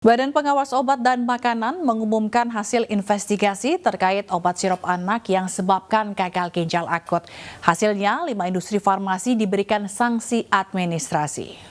Badan Pengawas Obat dan Makanan mengumumkan hasil investigasi terkait obat sirup anak yang sebabkan gagal ginjal akut. Hasilnya, 5 industri farmasi diberikan sanksi administrasi.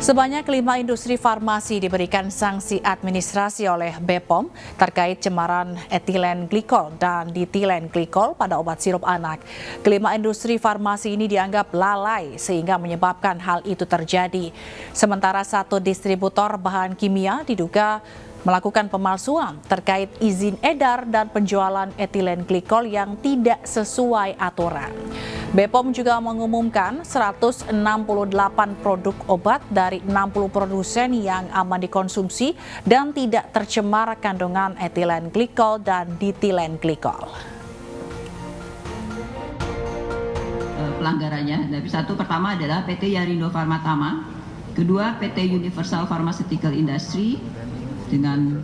Sebanyak 5 industri farmasi diberikan sanksi administrasi oleh BPOM terkait cemaran etilen glikol dan ditilen glikol pada obat sirup anak. Kelima industri farmasi ini dianggap lalai sehingga menyebabkan hal itu terjadi. Sementara satu distributor bahan kimia diduga melakukan pemalsuan terkait izin edar dan penjualan etilen glikol yang tidak sesuai aturan. BPOM juga mengumumkan 168 produk obat dari 60 produsen yang aman dikonsumsi dan tidak tercemar kandungan etilen glikol dan ditilen glikol. Pelanggarannya, dari satu pertama adalah PT Yarindo Pharma, kedua PT Universal Pharmaceutical Industry dengan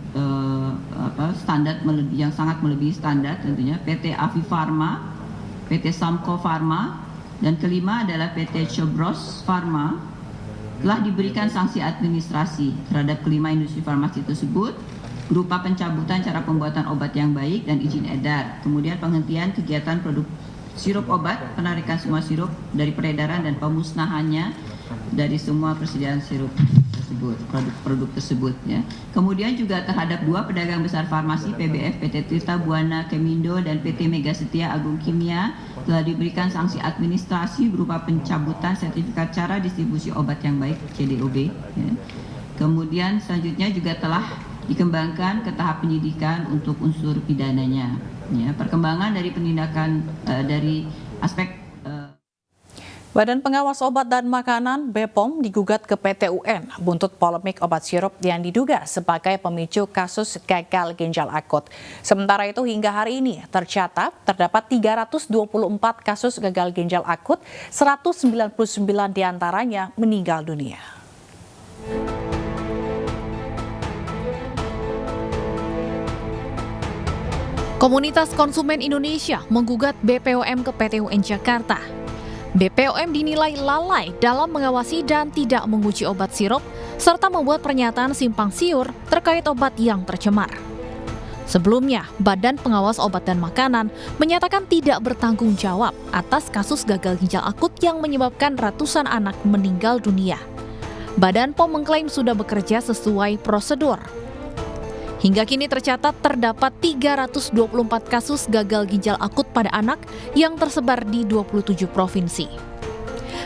standar yang sangat melebihi standar tentunya, PT Avi Pharma, PT Samco Pharma, dan kelima adalah PT Chobros Pharma telah diberikan sanksi administrasi terhadap kelima industri farmasi tersebut berupa pencabutan cara pembuatan obat yang baik dan izin edar, kemudian penghentian kegiatan produk sirup obat, penarikan semua sirup dari peredaran dan pemusnahannya dari semua persediaan sirup tersebut, produk-produk tersebut ya. Kemudian juga terhadap 2 pedagang besar farmasi PBF, PT Tirta Buana Kemindo dan PT Mega Setia Agung Kimia telah diberikan sanksi administrasi berupa pencabutan sertifikat cara distribusi obat yang baik CDOB ya. Kemudian selanjutnya juga telah dikembangkan ke tahap penyidikan untuk unsur pidananya ya. Perkembangan dari penindakan dari aspek Badan Pengawas Obat dan Makanan BPOM digugat ke PT UN buntut polemik obat sirup yang diduga sebagai pemicu kasus gagal ginjal akut. Sementara itu hingga hari ini tercatat terdapat 324 kasus gagal ginjal akut, 199 diantaranya meninggal dunia. Komunitas Konsumen Indonesia menggugat BPOM ke PT UN Jakarta. BPOM dinilai lalai dalam mengawasi dan tidak menguji obat sirup, serta membuat pernyataan simpang siur terkait obat yang tercemar. Sebelumnya, Badan Pengawas Obat dan Makanan menyatakan tidak bertanggung jawab atas kasus gagal ginjal akut yang menyebabkan ratusan anak meninggal dunia. Badan POM mengklaim sudah bekerja sesuai prosedur. Hingga kini tercatat terdapat 324 kasus gagal ginjal akut pada anak yang tersebar di 27 provinsi.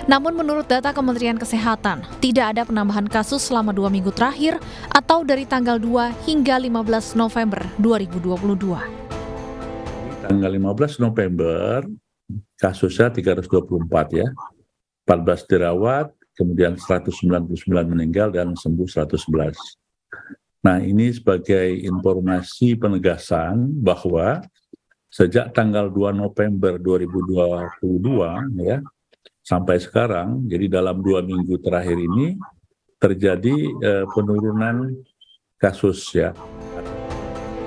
Namun menurut data Kementerian Kesehatan, tidak ada penambahan kasus selama 2 minggu terakhir atau dari tanggal 2 hingga 15 November 2022. Tanggal 15 November kasusnya 324 ya, 14 dirawat, kemudian 199 meninggal dan sembuh 111. Nah, ini sebagai informasi penegasan bahwa sejak tanggal 2 November 2022 ya sampai sekarang, jadi dalam 2 minggu terakhir ini terjadi penurunan kasus ya.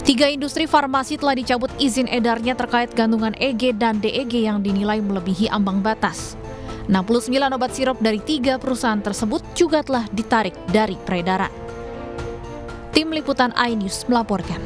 3 industri farmasi telah dicabut izin edarnya terkait kandungan EG dan DEG yang dinilai melebihi ambang batas. 69 obat sirup dari 3 perusahaan tersebut juga telah ditarik dari peredaran. Tim Liputan iNews melaporkan.